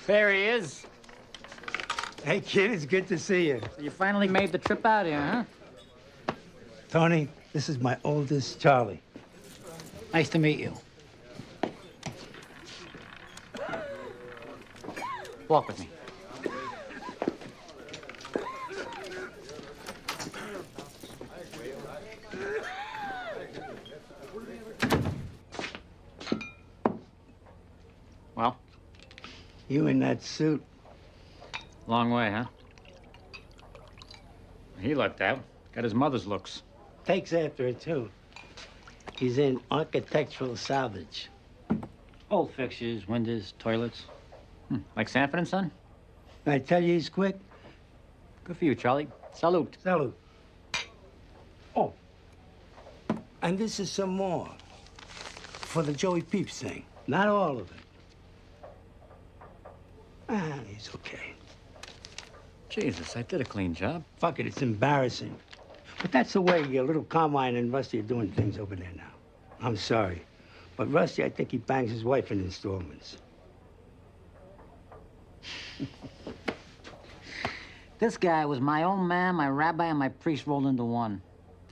There he is. Hey, kid, it's good to see you. So you finally made the trip out here, huh? Tony, this is my oldest, Charlie. Nice to meet you. Walk with me. Well? You in that suit? Long way, huh? He lucked out. Got his mother's looks. Takes after it, too. He's in architectural salvage. Old fixtures, windows, toilets. Like Sanford and Son? I tell you he's quick? Good for you, Charlie. Salute. Salute. Oh. And this is some more. For the Joey Peeps thing. Not all of it. Ah, he's okay. Jesus, I did a clean job. Fuck it, it's embarrassing. But that's the way your little Carmine and Rusty are doing things over there now. I'm sorry. But Rusty, I think he bangs his wife in installments. This guy was my own man, my rabbi, and my priest rolled into one.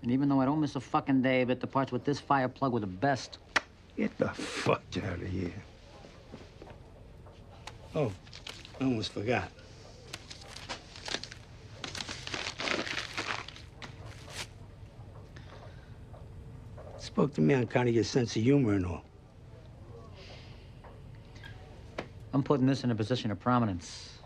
And even though I don't miss a fucking day, I bet the parts with this fire plug were the best. Get the fuck out of here. Oh, I almost forgot. Spoke to me on kind of your sense of humor and all. I'm putting this in a position of prominence.